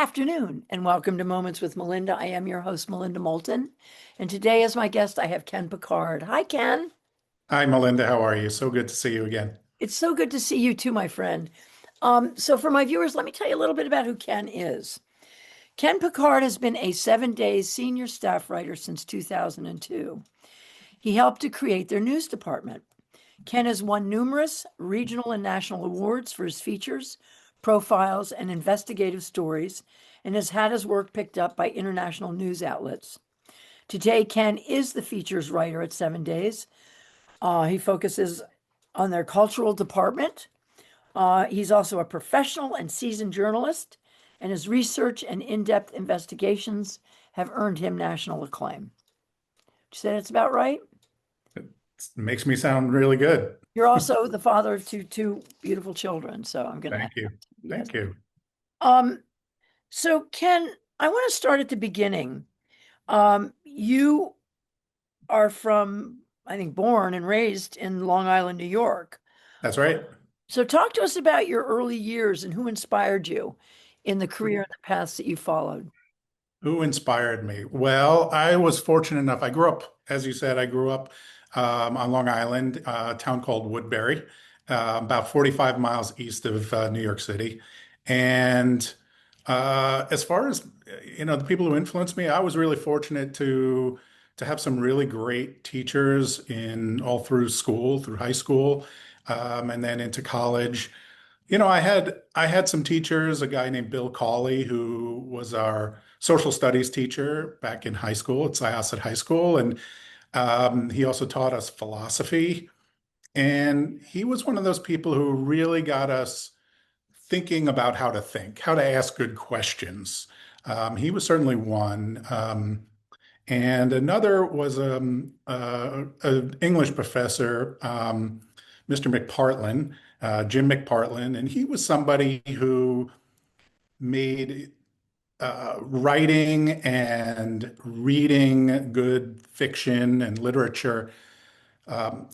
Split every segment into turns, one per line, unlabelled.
afternoon, and welcome to Moments with Melinda. I am your host, Melinda Moulton, and today as my guest, I have Ken Picard. Hi, Ken.
Hi, Melinda. How are you? So good to see you again.
It's so good to see you too, my friend. So for my viewers, let me tell you a little bit about who Ken is. Ken Picard has been a 7 Days senior staff writer since 2002. He helped to create their news department. Ken has won numerous regional and national awards for his features, profiles, and investigative stories, and has had his work picked up by international news outlets. Today, Ken is the features writer at 7 Days. He focuses on their cultural department. He's also a professional and seasoned journalist, and his research and in-depth investigations have earned him national acclaim. Did you say that's about right?
It makes me sound really good.
You're also the father of two beautiful children, so I'm going to
Thank you.
yes.
Thank you.
Um, so Ken, I want to start at the beginning. You are from, I think, born and raised in Long Island, New York.
That's right.
So talk to us about your early years and who inspired you in the career and the paths that you followed.
Who inspired me? Well, I was fortunate enough. I grew up, as you said, I grew up on Long Island, a town called Woodbury, about 45 miles east of New York City. And as far as the people who influenced me, I was really fortunate to have some really great teachers in all through school, through high school, and then into college. I had some teachers, a guy named Bill Cawley, who was our social studies teacher back in high school at Syosset High School, and he also taught us philosophy. And he was one of those people who really got us thinking about how to think, how to ask good questions. He was certainly one. And another was an English professor, Mr. McPartlin, Jim McPartlin, and he was somebody who made writing and reading good fiction and literature.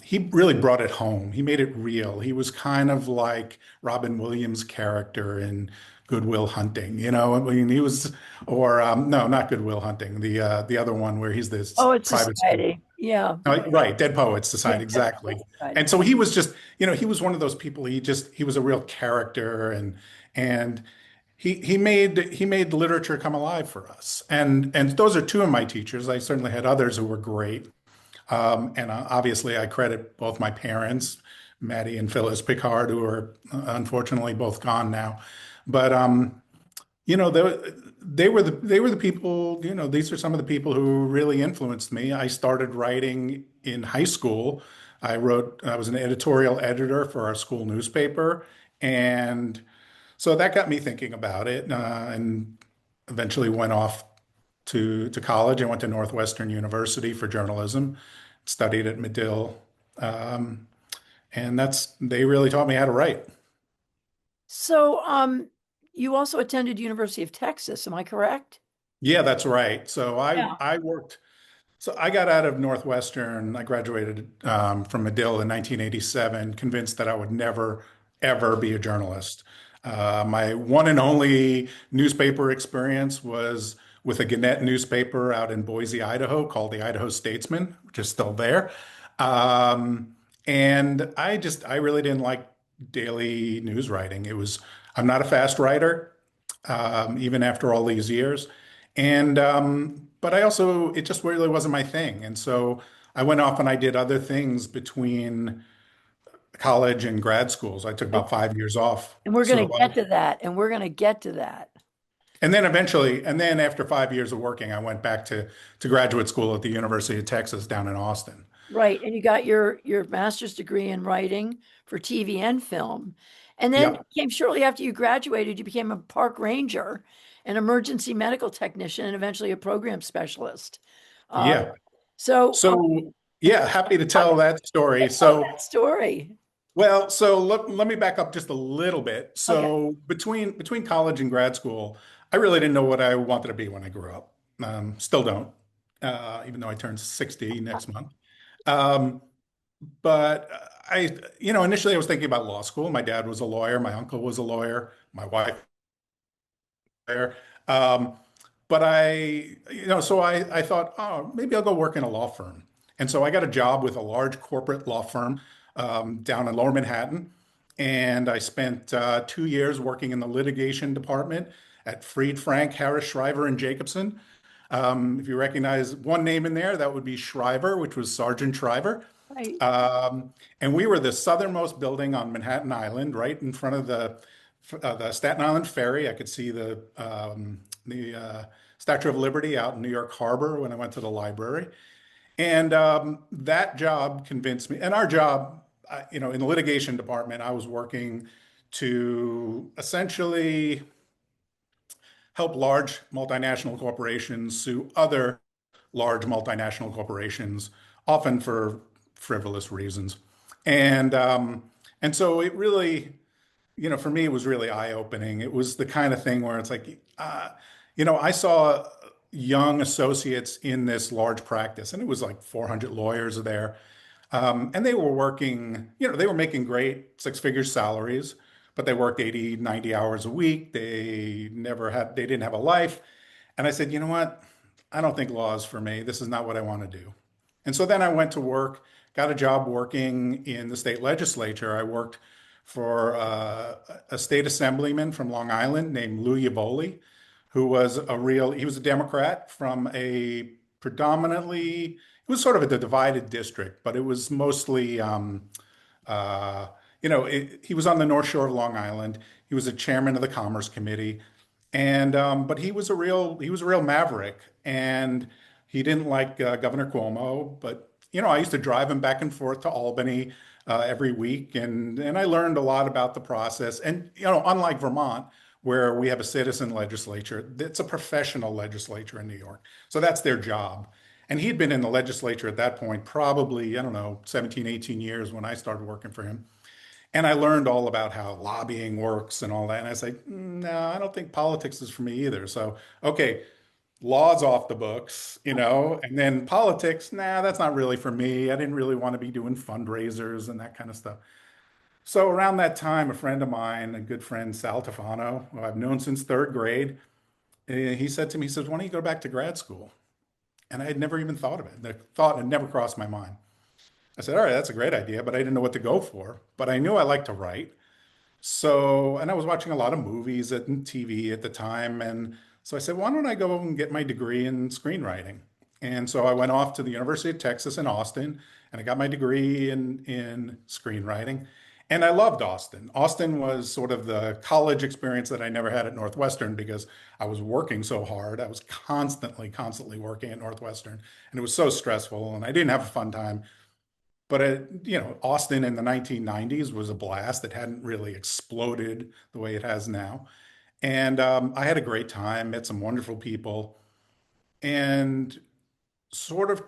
He really brought it home. He made it real. He was kind of like Robin Williams' character in Good Will Hunting. I mean, he was, or no, not Good Will Hunting. The other one where he's this
Oh, it's
private school.
society. Yeah.
Right, Dead Poets
Yeah,
Society,
that's
exactly.
society.
And so he was just, he was one of those people. He was a real character, and he made literature come alive for us. And those are two of my teachers. I certainly had others who were great. And obviously, I credit both my parents, Maddie and Phyllis Picard, who are unfortunately both gone now. But you know, they were the people. These are some of the people who really influenced me. I started writing in high school. I was an editorial editor for our school newspaper, and so that got me thinking about it, and eventually went off to college. I went to Northwestern University for journalism, studied at Medill, um, and they really taught me how to write.
So, you also attended University of Texas, am I correct?
Yeah, that's right. So I
Yeah.
I worked. So I got out of Northwestern. I graduated from Medill in 1987, convinced that I would never, ever be a journalist. My one and only newspaper experience was with a Gannett newspaper out in Boise, Idaho, called the Idaho Statesman, which is still there. Um, and I really didn't like daily news writing. I'm not a fast writer, even after all these years. And but it just really wasn't my thing. And so I went off and I did other things between college and grad schools. I took
And,
about 5 years off.
and we're going
So,
to get to that, and we're going to get to that.
and then after 5 years of working, I went back to graduate school at the University of Texas down in Austin.
Right. And you got your master's degree in writing for TV and film. And then
Yep.
came shortly after you graduated, you became a park ranger, an emergency medical technician, and eventually a program specialist. Uh,
Yeah.
so,
So, yeah, happy to
talk
tell that story.
about
So,
that story.
well, so let me back up just a little bit.
Okay.
So between college and grad school, I really didn't know what I wanted to be when I grew up. Still don't, even though I turned 60 next month. Um, but initially I was thinking about law school. My dad was a lawyer. My uncle was a lawyer. My wife was a lawyer. Um, but so I thought, oh, maybe I'll go work in a law firm. And so I got a job with a large corporate law firm down in Lower Manhattan. And I spent 2 years working in the litigation department at Fried, Frank, Harris, Shriver, and Jacobson. If you recognize one name in there, that would be Shriver, which was Sergeant Shriver.
Right.
And we were the southernmost building on Manhattan Island, right in front of the Staten Island Ferry. I could see the Statue of Liberty out in New York Harbor when I went to the library. And that job convinced me. And our job, in the litigation department, I was working to essentially help large multinational corporations sue other large multinational corporations, often for frivolous reasons. And and so it really, for me, it was really eye-opening. It was the kind of thing where it's like, I saw young associates in this large practice, and it was like 400 lawyers there. And they were working, they were making great six-figure salaries, but they worked 80, 90 hours a week. They didn't have a life. And I said, you know what? I don't think law is for me. This is not what I want to do. And so then I went to work, got a job working in the state legislature. I worked for a state assemblyman from Long Island named Lou Yavoli, he was a Democrat from a predominantly, it was sort of a divided district, but it was mostly, he was on the North Shore of Long Island. He was a chairman of the Commerce Committee. And but he was a real maverick, and he didn't like Governor Cuomo. But I used to drive him back and forth to Albany every week, and I learned a lot about the process. And unlike Vermont, where we have a citizen legislature, it's a professional legislature in New York, so that's their job. And he'd been in the legislature at that point, probably, I don't know, 17, 18 years when I started working for him. And I learned all about how lobbying works and all that. And I say, no, I don't think politics is for me either. So, okay, law's off the books, and then politics, nah, that's not really for me. I didn't really want to be doing fundraisers and that kind of stuff. So around that time, a friend of mine, a good friend, Sal Tafano, who I've known since third grade, he said to me, he says, why don't you go back to grad school? And I had never even thought of it. The thought had never crossed my mind. I said, all right, that's a great idea, but I didn't know what to go for. But I knew I liked to write. So, and I was watching a lot of movies and TV at the time. And so I said, why don't I go and get my degree in screenwriting? And so I went off to the University of Texas in Austin, and I got my degree in screenwriting. And I loved Austin. Austin was sort of the college experience that I never had at Northwestern because I was working so hard. I was constantly working at Northwestern, and it was so stressful, and I didn't have a fun time. But Austin in the 1990s was a blast. It hadn't really exploded the way it has now. And I had a great time, met some wonderful people. And sort of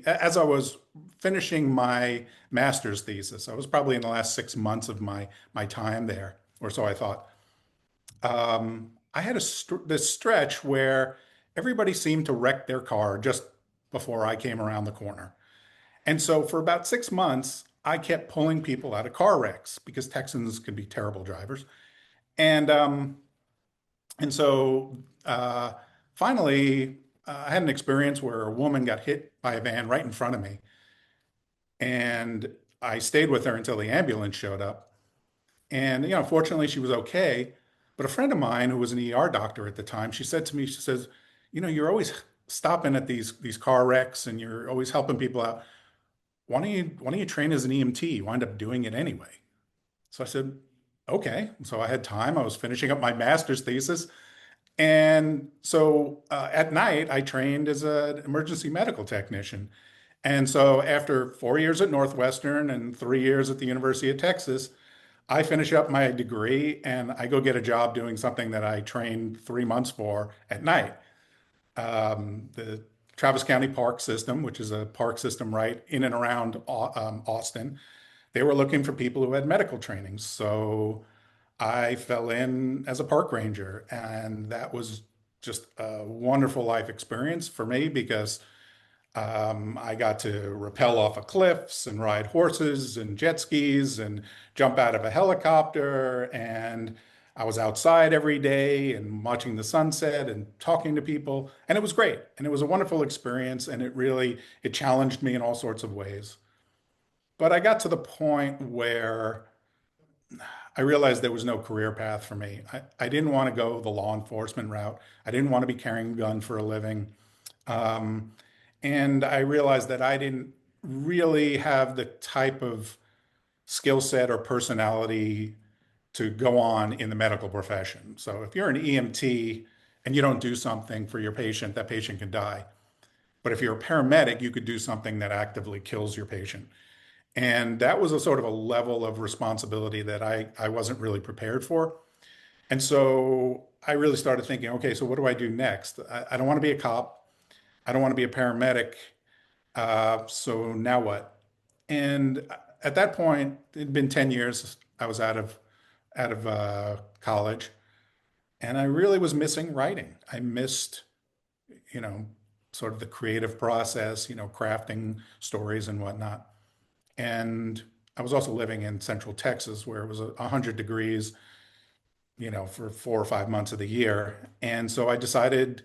as I was finishing my master's thesis, I was probably in the last 6 months of my time there, or so I thought. I had this stretch where everybody seemed to wreck their car just before I came around the corner. And so for about 6 months, I kept pulling people out of car wrecks because Texans can be terrible drivers. And so finally, I had an experience where a woman got hit by a van right in front of me. And I stayed with her until the ambulance showed up. And, fortunately, she was okay. But a friend of mine who was an ER doctor at the time, she said to me, she says, you're always stopping at these car wrecks and you're always helping people out. Why don't you train as an EMT? You wind up doing it anyway. So I said, okay. So I had time. I was finishing up my master's thesis. And so at night, I trained as an emergency medical technician. And so after 4 years at Northwestern and 3 years at the University of Texas, I finish up my degree and I go get a job doing something that I trained 3 months for at night. The Travis County Park System, which is a park system right in and around Austin, they were looking for people who had medical training. So I fell in as a park ranger, and that was just a wonderful life experience for me because I got to rappel off of cliffs and ride horses and jet skis and jump out of a helicopter. And I was outside every day and watching the sunset and talking to people, and it was great. And it was a wonderful experience, and it challenged me in all sorts of ways. But I got to the point where I realized there was no career path for me. I didn't want to go the law enforcement route. I didn't want to be carrying a gun for a living. Um, and I realized that I didn't really have the type of skill set or personality to go on in the medical profession. So if you're an EMT and you don't do something for your patient, that patient can die. But if you're a paramedic, you could do something that actively kills your patient. And that was a sort of a level of responsibility that I wasn't really prepared for. And so I really started thinking, okay, so what do I do next? I don't want to be a cop. I don't want to be a paramedic. So now what? And at that point, it'd been 10 years. I was out of college, and I really was missing writing. I missed, you know, sort of the creative process, crafting stories and whatnot. And I was also living in Central Texas where it was 100 degrees, for 4 or 5 months of the year. And so I decided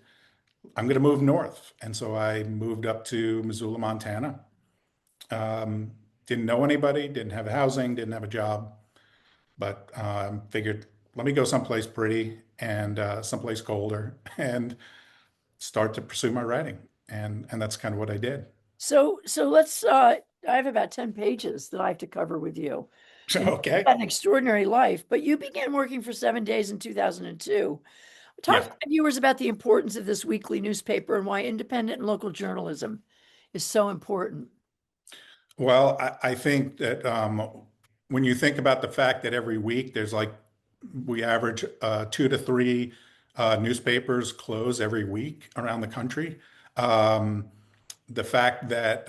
I'm going to move north. And so I moved up to Missoula, Montana. Didn't know anybody, didn't have housing, didn't have a job, but figured let me go someplace pretty and someplace colder and start to pursue my writing. And that's kind of what I did.
So let's I have about 10 pages that I have to cover with you. And you've
Okay.
had an extraordinary life, but you began working for 7 days in 2002. Talk to
Yeah.
my viewers about the importance of this weekly newspaper and why independent and local journalism is so important.
Well, I think that when you think about the fact that every week we average 2 to 3 newspapers close every week around the country. Um, the fact that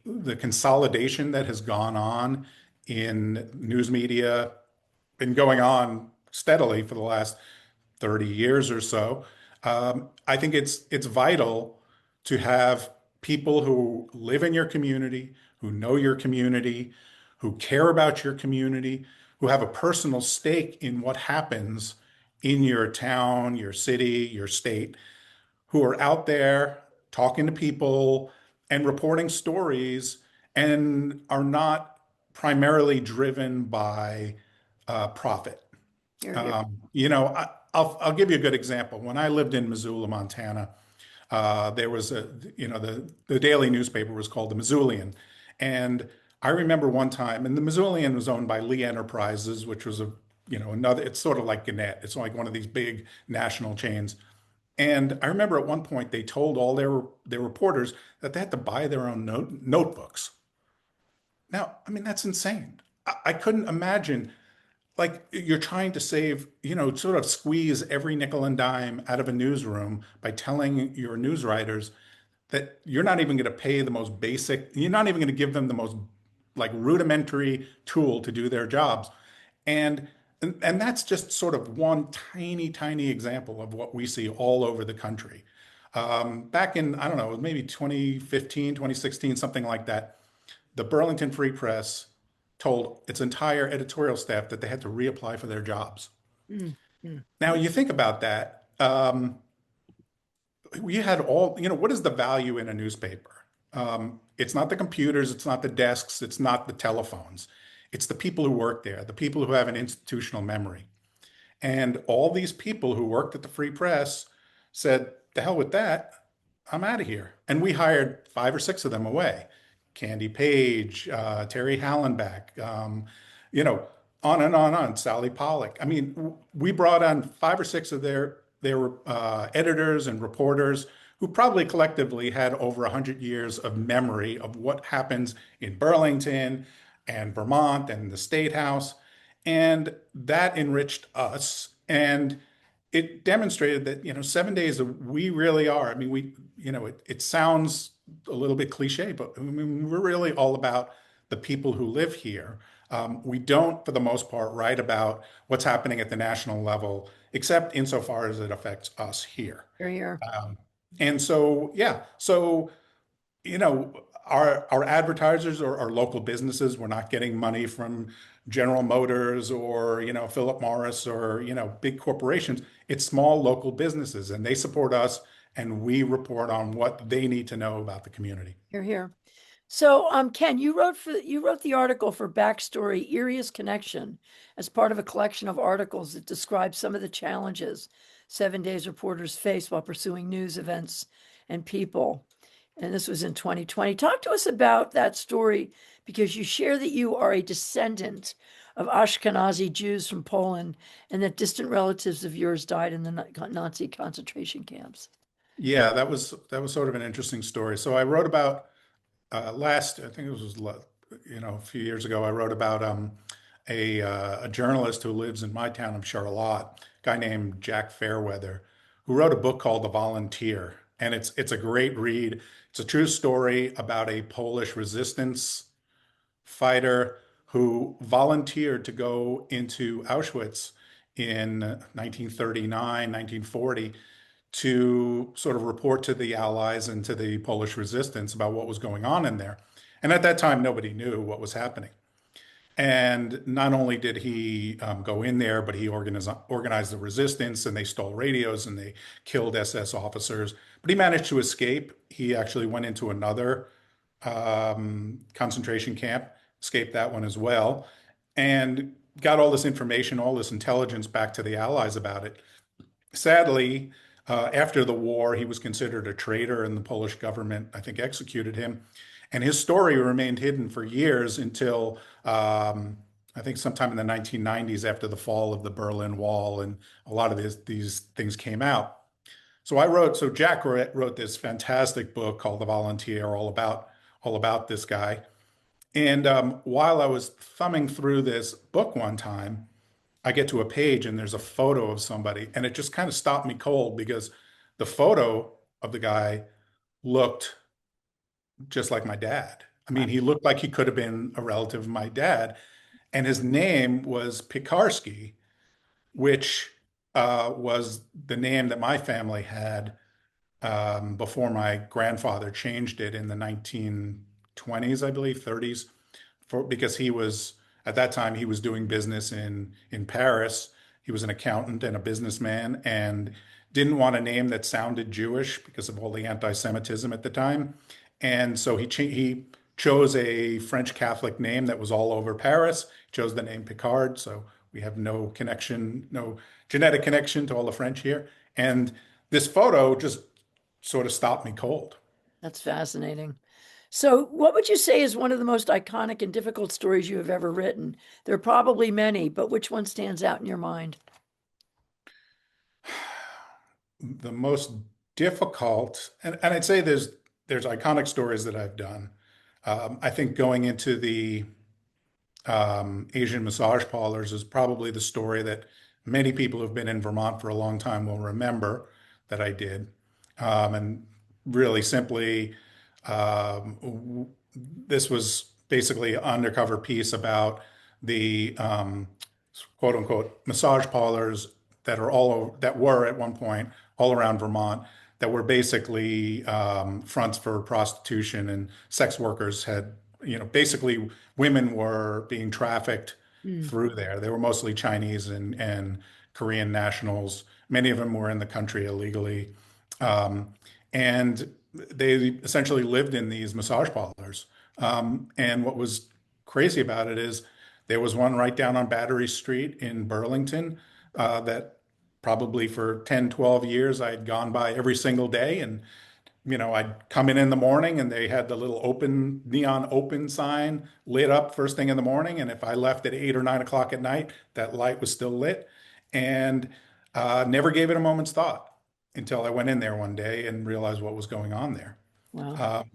the consolidation that has gone on in news media been going on steadily for the last 30 years or so. I think it's vital to have people who live in your community, who know your community, who care about your community, who have a personal stake in what happens in your town, your city, your state, who are out there talking to people and reporting stories and are not primarily driven by profit.
Here, here.
I'll give you a good example. When I lived in Missoula, Montana, there was the daily newspaper was called the Missoulian, and I remember one time, and the Missoulian was owned by Lee Enterprises, which was another. It's sort of like Gannett. It's like one of these big national chains. And I remember at one point they told all their reporters that they had to buy their own notebooks. Now, I mean, that's insane. I couldn't imagine, like, you're trying to save, sort of squeeze every nickel and dime out of a newsroom by telling your news writers that you're not even going to pay the most basic, you're not even going to give them the most like rudimentary tool to do their jobs. And and that's just sort of one tiny, tiny example of what we see all over the country. Back in, I don't know, maybe 2015, 2016, something like that, the Burlington Free Press told its entire editorial staff that they had to reapply for their jobs.
Mm, mm.
Now, you think about that. We had what is the value in a newspaper? It's not the computers, it's not the desks, it's not the telephones. It's the people who work there, the people who have an institutional memory. And all these people who worked at the Free Press said, the hell with that, I'm out of here. And we hired 5 or 6 of them away. Candy Page, Terry Hallenbach, you know, on and on, Sally Pollock. I mean, we brought on 5 or 6 of their editors and reporters who probably collectively had over 100 years of memory of what happens in Burlington and Vermont and the State House. And that enriched us. And it demonstrated that, 7 days, we really are. I mean, it sounds a little bit cliche, but I mean, we're really all about the people who live here. We don't, for the most part, write about what's happening at the national level, except insofar as it affects us here.
Here, here.
And so, yeah, so, our advertisers or our local businesses, we're not getting money from General Motors or, Philip Morris or, big corporations. It's small local businesses and they support us and we report on what they need to know about the community.
Here, here. So, Ken, you wrote the article for Backstory Eeriest Connection as part of a collection of articles that describe some of the challenges 7 Days reporters face while pursuing news events and people. And this was in 2020. Talk to us about that story because you share that you are a descendant of Ashkenazi Jews from Poland and that distant relatives of yours died in the Nazi concentration camps.
Yeah, that was sort of an interesting story. So I wrote about I think it was a few years ago. I wrote about a journalist who lives in my town of Charlotte, a guy named Jack Fairweather, who wrote a book called The Volunteer, and it's a great read. It's a true story about a Polish resistance fighter who volunteered to go into Auschwitz in 1939, 1940 to sort of report to the Allies and to the Polish resistance about what was going on in there. And at that time, nobody knew what was happening. And not only did he go in there, but he organized the resistance and they stole radios and they killed SS officers. But he managed to escape. He actually went into another concentration camp, escaped that one as well, and got all this information, all this intelligence back to the Allies about it. Sadly, after the war, he was considered a traitor, and the Polish government, I think, executed him. And his story remained hidden for years until I think sometime in the 1990s, after the fall of the Berlin Wall, and a lot of these things came out. So Jack wrote this fantastic book called The Volunteer, all about this guy. And while I was thumbing through this book one time, I get to a page and there's a photo of somebody, and it just kind of stopped me cold because the photo of the guy looked just like my dad. I mean, he looked like he could have been a relative of my dad, and his name was Pikarsky, which was the name that my family had before my grandfather changed it in the 1920s, I believe, 30s, because he was at that time he was doing business in Paris. He was an accountant and a businessman, and didn't want a name that sounded Jewish because of all the anti-Semitism at the time. And so he chose a French Catholic name that was all over Paris. He chose the name Picard, so we have no connection, no genetic connection to all the French here. And this photo just sort of stopped me cold.
That's fascinating. So, what would you say is one of the most iconic and difficult stories you have ever written? There are probably many, but which one stands out in your mind?
The most difficult, and I'd say there's iconic stories that I've done. I think going into the Asian massage parlors is probably the story that many people who've been in Vermont for a long time will remember that I did. And really simply, this was basically an undercover piece about the quote unquote massage parlors that were at one point all around Vermont, that were basically fronts for prostitution, and sex workers had, basically women were being trafficked
Mm,
through there. They were mostly Chinese and Korean nationals. Many of them were in the country illegally. Um, and they essentially lived in these massage parlors. And what was crazy about it is there was one right down on Battery Street in Burlington that probably for 10, 12 years I had gone by every single day. And I'd come in the morning and they had the little neon open sign lit up first thing in the morning. And if I left at 8 or 9 o'clock at night, that light was still lit, and never gave it a moment's thought until I went in there one day and realized what was going on there.
wow.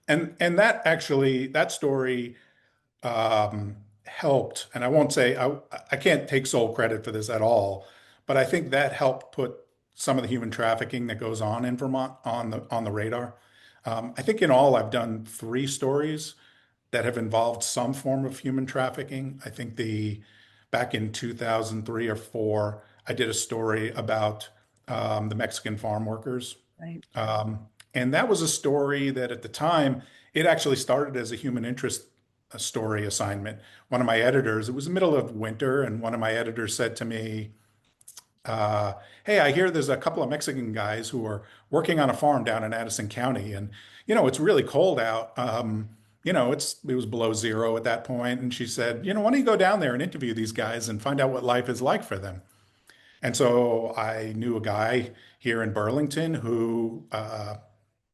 And that story helped. And I won't say I can't take sole credit for this at all, but I think that helped put some of the human trafficking that goes on in Vermont on the radar. I think in all I've done 3 stories that have involved some form of human trafficking. I think the back in 2003 or four, I did a story about the Mexican farm workers.
Right.
And that was a story that at the time, it actually started as a human interest a story assignment. One of my editors, it was the middle of winter, and one of my editors said to me, uh, "Hey, I hear there's a couple of Mexican guys who are working on a farm down in Addison County, and it's really cold out. It was below zero at that point." And she said, "Why don't you go down there and interview these guys and find out what life is like for them?" And so I knew a guy here in Burlington who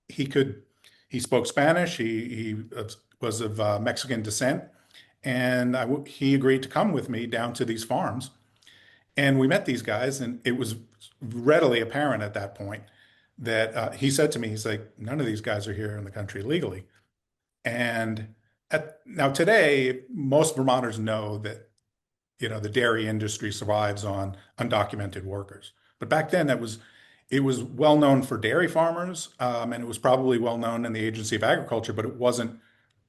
he could he spoke Spanish. He was of Mexican descent, and he agreed to come with me down to these farms. And we met these guys, and it was readily apparent at that point that he said to me, he's like, "None of these guys are here in the country legally." And now today, most Vermonters know that the dairy industry survives on undocumented workers. But back then, it was well known for dairy farmers, and it was probably well known in the Agency of Agriculture, but it wasn't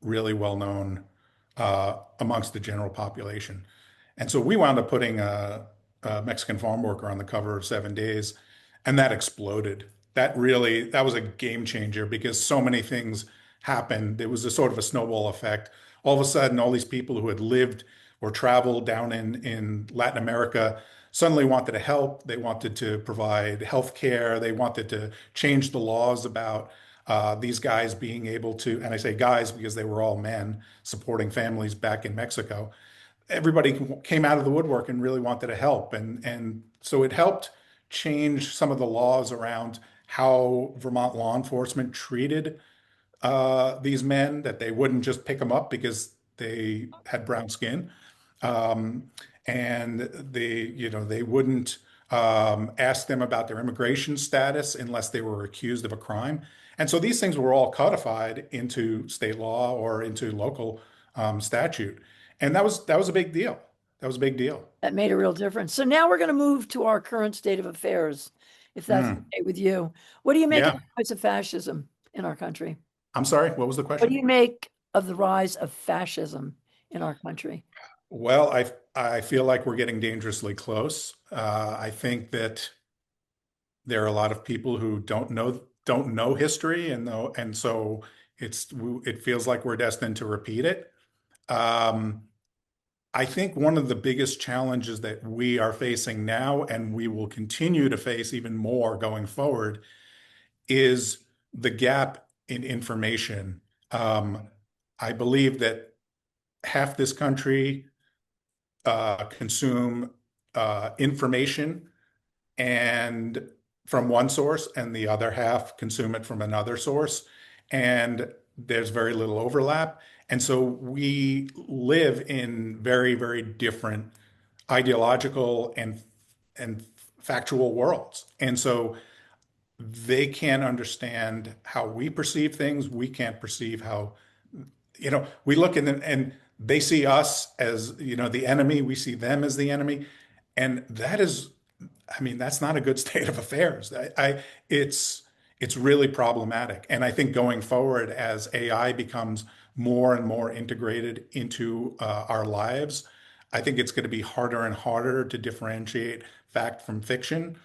really well known amongst the general population. And so we wound up putting a Mexican farm worker on the cover of 7 Days, and that exploded. That was a game changer because so many things happened. It was a sort of a snowball effect. All of a sudden, all these people who had lived or traveled down in Latin America suddenly wanted to help. They wanted to provide health care. They wanted to change the laws about these guys being able to, and I say guys because they were all men supporting families back in Mexico. Everybody came out of the woodwork and really wanted to help. And so it helped change some of the laws around how Vermont law enforcement treated these men, that they wouldn't just pick them up because they had brown skin. Um, and they wouldn't ask them about their immigration status unless they were accused of a crime. And so these things were all codified into state law or into local statute. And that was a big deal. That was a big deal.
That made a real difference. So now we're going to move to our current state of affairs, if that's
Mm,
okay with you. What do you make of
yeah.
the rise of fascism in our country?
I'm sorry, what was the
What do
question?
you make of the rise of fascism in our country?
Well, I feel like we're getting dangerously close. I think that there are a lot of people who don't know history, and so it feels like we're destined to repeat it. Um, I think one of the biggest challenges that we are facing now, and we will continue to face even more going forward, is the gap in information. Um, I believe that half this country consume information and from one source, and the other half consume it from another source, and there's very little overlap. And so we live in very, very different ideological and factual worlds. And so they can't understand how we perceive things. We can't perceive how, we look and they see us as, the enemy. We see them as the enemy. And that is, I mean, that's not a good state of affairs. It's really problematic. And I think going forward, as AI becomes more and more integrated into our lives, I think it's going to be harder and harder to differentiate fact from fiction.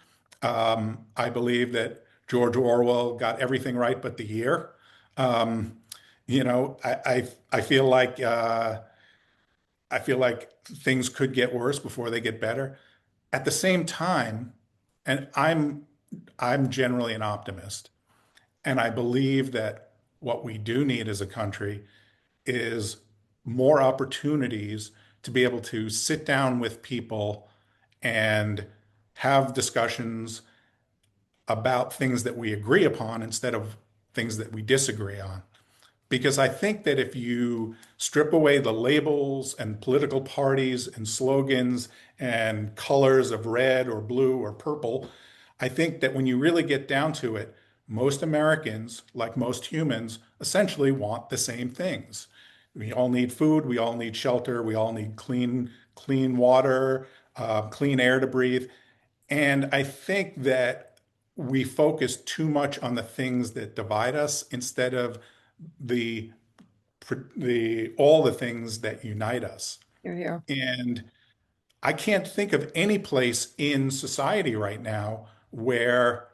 I believe that George Orwell got everything right but the year. Um, I feel like things could get worse before they get better. At the same time, and I'm generally an optimist, and I believe that what we do need as a country is more opportunities to be able to sit down with people and have discussions about things that we agree upon instead of things that we disagree on. Because I think that if you strip away the labels and political parties and slogans and colors of red or blue or purple, I think that when you really get down to it, most Americans, like most humans, essentially want the same things. We all need food, we all need shelter, we all need clean water, clean air to breathe. And I think that we focus too much on the things that divide us instead of the the all the things that unite us.
Here, here.
And I can't think of any place in society right now where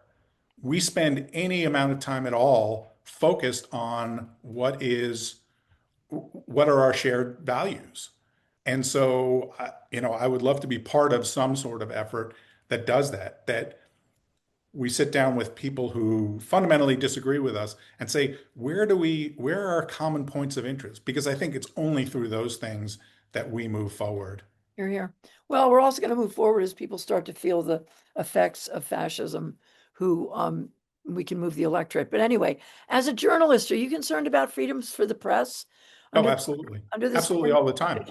we spend any amount of time at all focused on what are our shared values? And so, I would love to be part of some sort of effort that does that, that we sit down with people who fundamentally disagree with us and say, where are our common points of interest? Because I think it's only through those things that we move forward.
Here, here. Well, we're also going to move forward as people start to feel the effects of fascism, who we can move the electorate. But anyway, as a journalist, are you concerned about freedoms for the press
Oh,
under
absolutely.
under this
Absolutely
current?
all the time.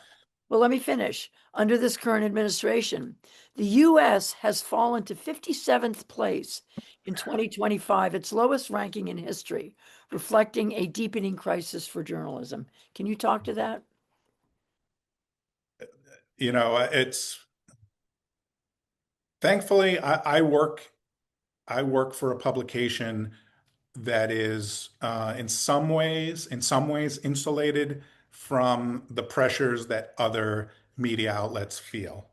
Well, let me finish. Under this current administration, the U.S. has fallen to 57th place in 2025, its lowest ranking in history, reflecting a deepening crisis for journalism. Can you talk to that?
It's thankfully I work for a publication that is in some ways insulated from the pressures that other media outlets feel.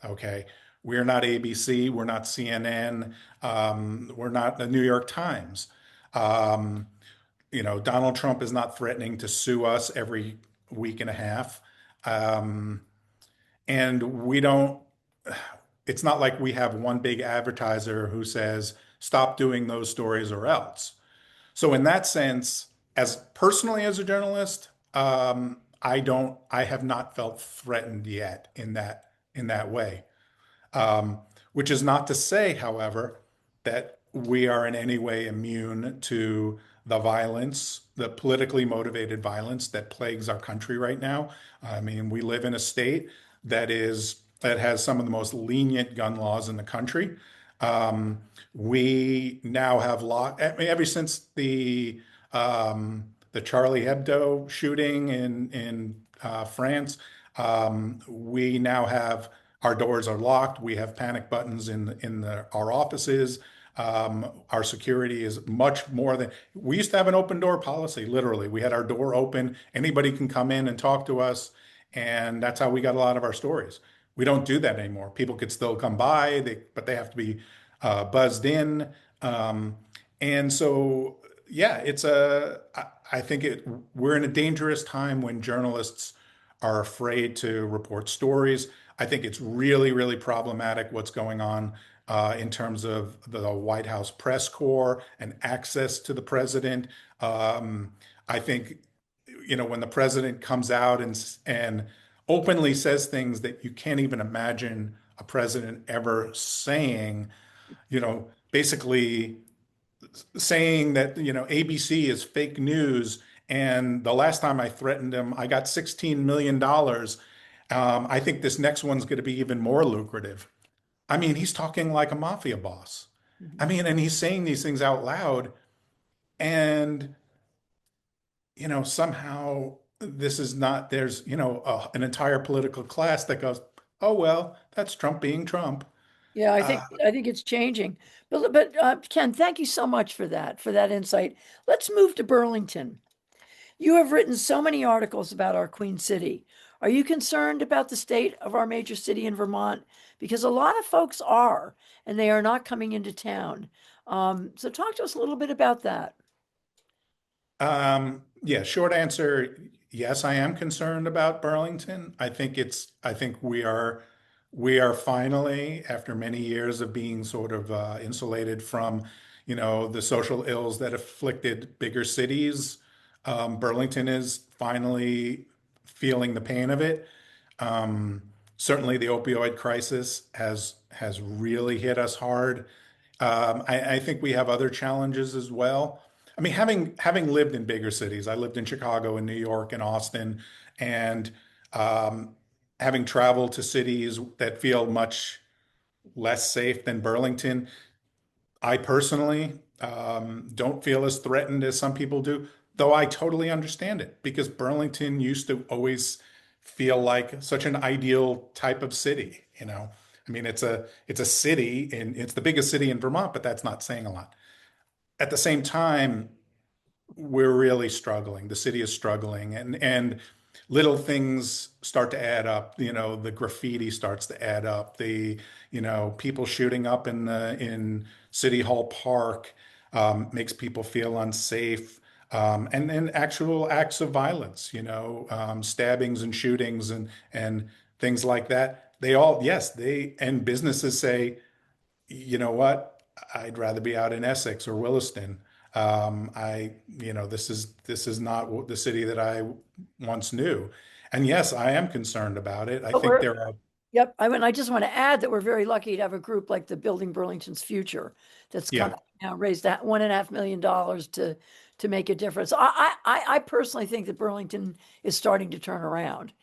Okay. We're not ABC, we're not CNN, we're not the New York Times. Um, Donald Trump is not threatening to sue us every week and a half. Um, and we don't, it's not like we have one big advertiser who says, stop doing those stories or else. So in that sense, as personally as a journalist, I have not felt threatened yet in that way. Um, which is not to say, however, that we are in any way immune to the violence, the politically motivated violence that plagues our country right now. I mean, we live in a state that has some of the most lenient gun laws in the country. Um, we now have law, I mean, ever since the Charlie Hebdo shooting in France. We now have our doors are locked. We have panic buttons in our offices. Our security is much more than we used to have an open door policy. Literally, we had our door open. Anybody can come in and talk to us, and that's how we got a lot of our stories. We don't do that anymore. People could still come by, but they have to be buzzed in. Um, and so, yeah, I think we're in a dangerous time when journalists are afraid to report stories. I think it's really, really problematic what's going on in terms of the White House press corps and access to the president. I think, when the president comes out and openly says things that you can't even imagine a president ever saying, basically saying that, ABC is fake news. And the last time I threatened him, I got $16 million. I think this next one's going to be even more lucrative. I mean, he's talking like a mafia boss. I
Mhm.
mean, and he's saying these things out loud. And, somehow this is not, there's, an entire political class that goes, oh, well, that's Trump being Trump.
Yeah, I
Uh,
think I think it's changing. But Ken, thank you so much for that insight. Let's move to Burlington. You have written so many articles about our Queen City. Are you concerned about the state of our major city in Vermont? Because a lot of folks are, and they are not coming into town. So talk to us a little bit about that.
yeah, short answer, yes, I am concerned about Burlington. I think we are finally, after many years of being sort of insulated from, the social ills that afflicted bigger cities. Burlington is finally feeling the pain of it. Um, Certainly, the opioid crisis has really hit us hard. I think we have other challenges as well. I mean, having lived in bigger cities, I lived in Chicago and New York and Austin, and um, having traveled to cities that feel much less safe than Burlington, I personally don't feel as threatened as some people do, though I totally understand it because Burlington used to always feel like such an ideal type of city, I mean, it's a city and it's the biggest city in Vermont, but that's not saying a lot. At the same time, we're really struggling. The city is struggling, and little things start to add up. The graffiti starts to add up. People shooting up in City Hall Park makes people feel unsafe. And then actual acts of violence, stabbings and shootings and things like that. They all, yes, they and businesses say, you know what, I'd rather be out in Essex or Williston. This is not the city that I once knew. And yes, I am concerned about it. I
But
think
we're,
there are,
yep. I just want to add that we're very lucky to have a group like the Building Burlington's Future that's come
yeah,
out now raised that $1.5 million to make a difference. I personally think that Burlington is starting to turn around.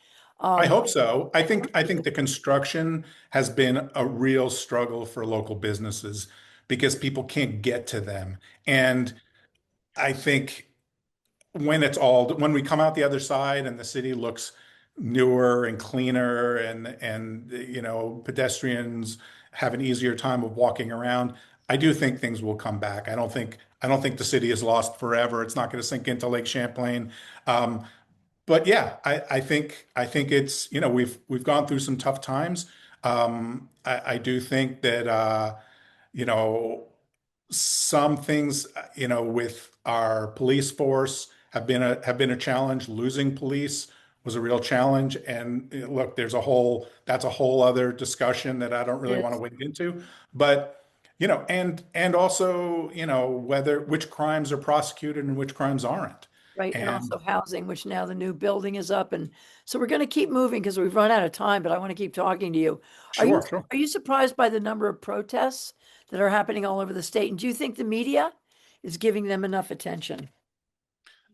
I
Um,
hope so. I think the construction has been a real struggle for local businesses because people can't get to them. And I think when we come out the other side and the city looks newer and cleaner and pedestrians have an easier time of walking around, I do think things will come back. I don't think the city is lost forever. It's not going to sink into Lake Champlain. But yeah, I think it's, we've gone through some tough times. I do think that you know some things, with our police force have been a challenge. Losing police was a real challenge. And look, that's a whole other discussion that I don't really want to
is
wade into. But and also, whether which crimes are prosecuted and which crimes aren't.
right, and
And
also housing, which now the new building is up, and so we're going to keep moving because we've run out of time. But I want to keep talking to you. Are you
sure, sure.
are you surprised by the number of protests that are happening all over the state? And do you think the media is giving them enough attention?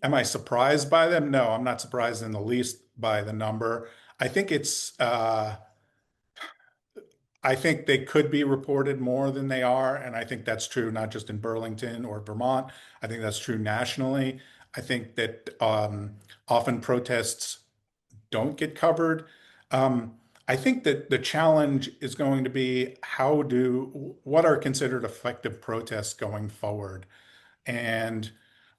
Am I surprised by them? No, I'm not surprised in the least by the number. I think I think they could be reported more than they are, and I think that's true not just in Burlington or Vermont. I think that's true nationally. I think that often protests don't get covered. Um, I think that the challenge is going to be what are considered effective protests going forward? And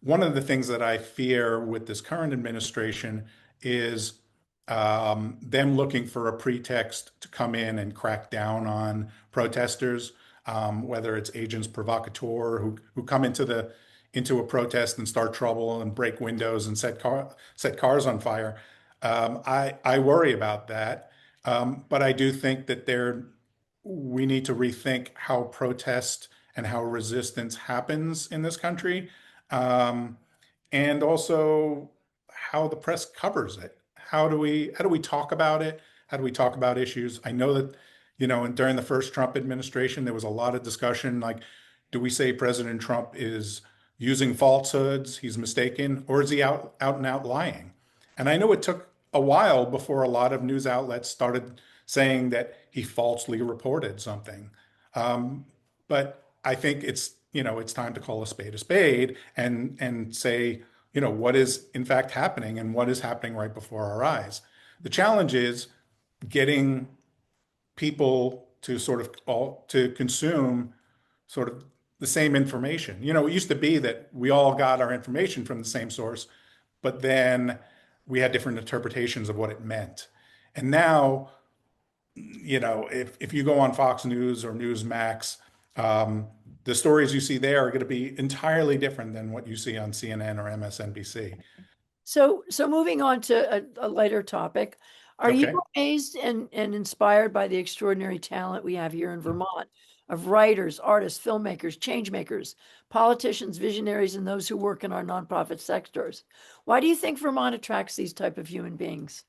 one of the things that I fear with this current administration is them looking for a pretext to come in and crack down on protesters, whether it's agents provocateur who come into a protest and start trouble and break windows and set cars on fire. I worry about that, but I do think that we need to rethink how protest and how resistance happens in this country, um, and also how the press covers it. How do we talk about it? How do we talk about issues? I know that, and during the first Trump administration, there was a lot of discussion like, do we say President Trump is using falsehoods, he's mistaken, or is he out and out lying? And I know it took a while before a lot of news outlets started saying that he falsely reported something. Um, but I think it's time to call a spade and say, what is in fact happening and what is happening right before our eyes. The challenge is getting people to sort of all to consume sort of the same information. It used to be that we all got our information from the same source, but then we had different interpretations of what it meant. And now, if you go on Fox News or Newsmax, um, the stories you see there are going to be entirely different than what you see on CNN or MSNBC.
So moving on to a lighter topic, are you
Okay.
amazed and inspired by the extraordinary talent we have here in Vermont of writers, artists, filmmakers, change makers, politicians, visionaries, and those who work in our nonprofit sectors? Why do you think Vermont attracts these type of human beings?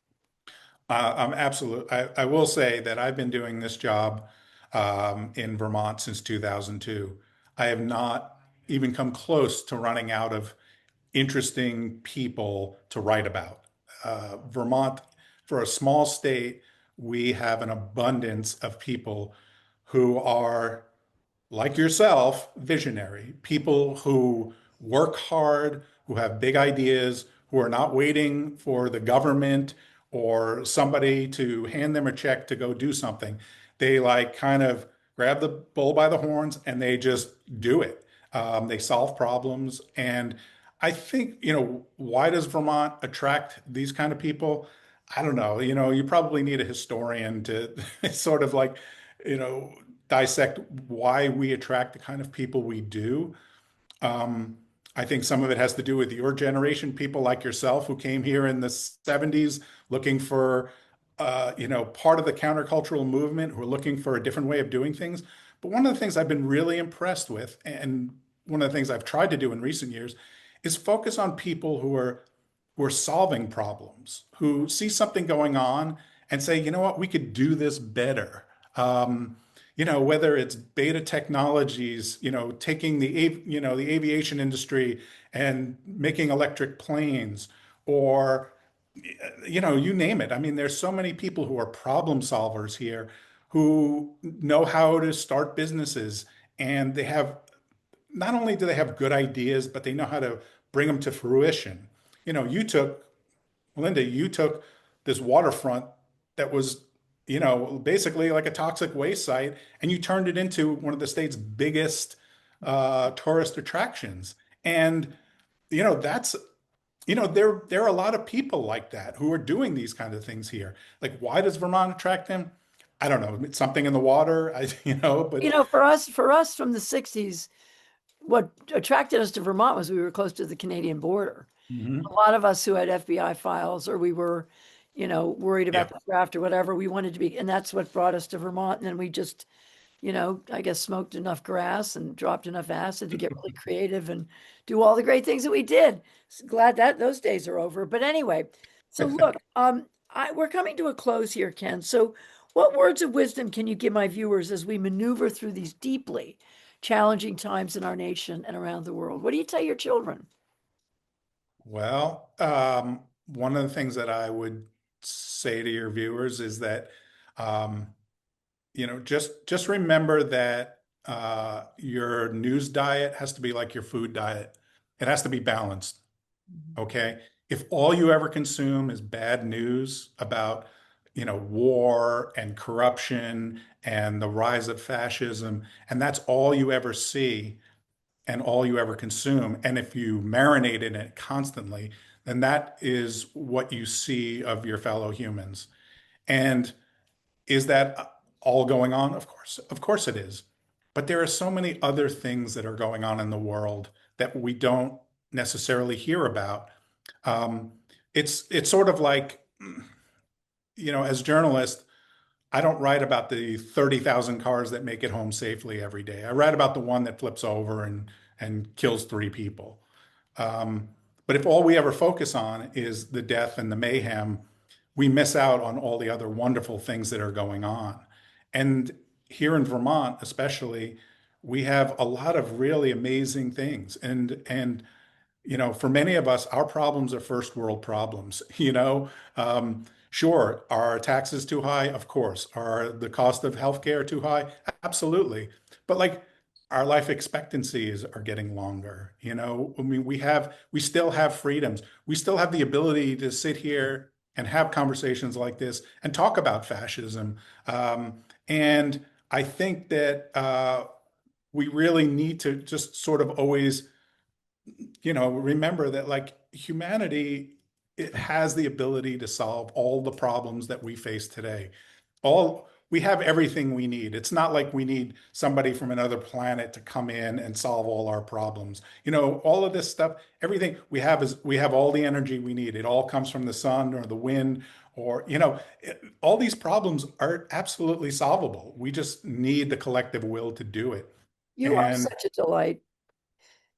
I'm absolute. I will say that I've been doing this job in Vermont since 2002. I have not even come close to running out of interesting people to write about. Vermont, for a small state, we have an abundance of people who are like yourself, visionary, people who work hard, who have big ideas, who are not waiting for the government or somebody to hand them a check to go do something. They like kind of grab the bull by the horns and they just do it. They solve problems. And I think, why does Vermont attract these kind of people? I don't know. You probably need a historian to sort of like, you know, dissect why we attract the kind of people we do. Um, I think some of it has to do with your generation, people like yourself who came here in the 70s looking for, part of the countercultural movement, who are looking for a different way of doing things. But one of the things I've been really impressed with, and one of the things I've tried to do in recent years, is focus on people who are solving problems, who see something going on and say, you know what, we could do this better. Whether it's beta technologies, taking the aviation industry and making electric planes, or you name it. I mean, there's so many people who are problem solvers here who know how to start businesses, and they have not only do they have good ideas, but they know how to bring them to fruition. You took Melinda, you took this waterfront that was, basically like a toxic waste site, and you turned it into one of the state's biggest tourist attractions. And that's there are a lot of people like that who are doing these kind of things here. Like, why does Vermont attract them? I don't know. It's something in the water, but
For us from the 60s, what attracted us to Vermont was we were close to the Canadian border. A
Mhm.
lot of us who had FBI files, or we were, worried
Yeah.
about the draft or whatever, we wanted to be, and that's what brought us to Vermont. And then we just, I guess smoked enough grass and dropped enough acid to get really creative and do all the great things that we did. Glad that those days are over. But anyway, so look, we're coming to a close here, Ken. So, what words of wisdom can you give my viewers as we maneuver through these deeply challenging times in our nation and around the world? What do you tell your children?
Well, one of the things that I would say to your viewers is that, um, just remember that your news diet has to be like your food diet. It has to be balanced. Okay. If all you ever consume is bad news about, war and corruption and the rise of fascism, and that's all you ever see and all you ever consume, and if you marinate in it constantly, then that is what you see of your fellow humans. And is that all going on? Of course it is. But there are so many other things that are going on in the world that we don't necessarily hear about. Um, it's sort of like, as journalists, I don't write about the 30,000 cars that make it home safely every day. I write about the one that flips over and kills three people. Um, but if all we ever focus on is the death and the mayhem, we miss out on all the other wonderful things that are going on. And here in Vermont, especially, we have a lot of really amazing things. And for many of us, our problems are first world problems. Sure, are our taxes too high? Of course. Are the cost of healthcare too high? Absolutely. But like, our life expectancies are getting longer. I mean, we still have freedoms. We still have the ability to sit here and have conversations like this and talk about fascism. And I think that we really need to just sort of always, remember that, like, humanity, it has the ability to solve all the problems that we face today. We have everything we need. It's not like we need somebody from another planet to come in and solve all our problems. All of this stuff, everything we have all the energy we need. It all comes from the sun or the wind, or, all these problems are absolutely solvable. We just need the collective will to do it.
You are
And
such a delight.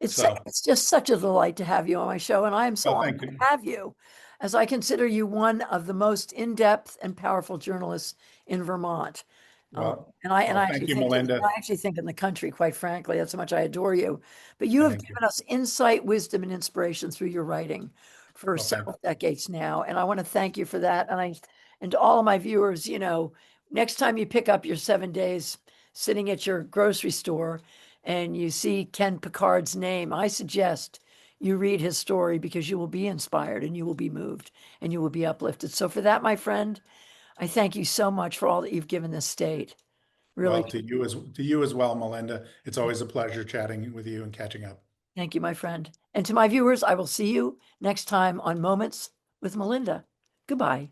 so,
It's just such a delight to have you on my show, and I am so
well,
honored
thank you.
to have you, as I consider you one of the most in-depth and powerful journalists in Vermont.
Well,
And I and
well,
I
thank
actually
you,
think
Melinda.
I actually think in the country, quite frankly, that's how much I adore you. But you have
Thank you.
given us insight, wisdom, and inspiration through your writing for
Well, thank
several decades now, and I want to thank you for that. And to all of my viewers, next time you pick up your 7 days sitting at your grocery store and you see Ken Picard's name, I suggest you read his story, because you will be inspired and you will be moved and you will be uplifted. So for that, my friend, I thank you so much for all that you've given this state. Really,
Well, to you as well, Melinda. It's always a pleasure chatting with you and catching up.
thank you, my friend. And to my viewers, I will see you next time on Moments with Melinda. Goodbye.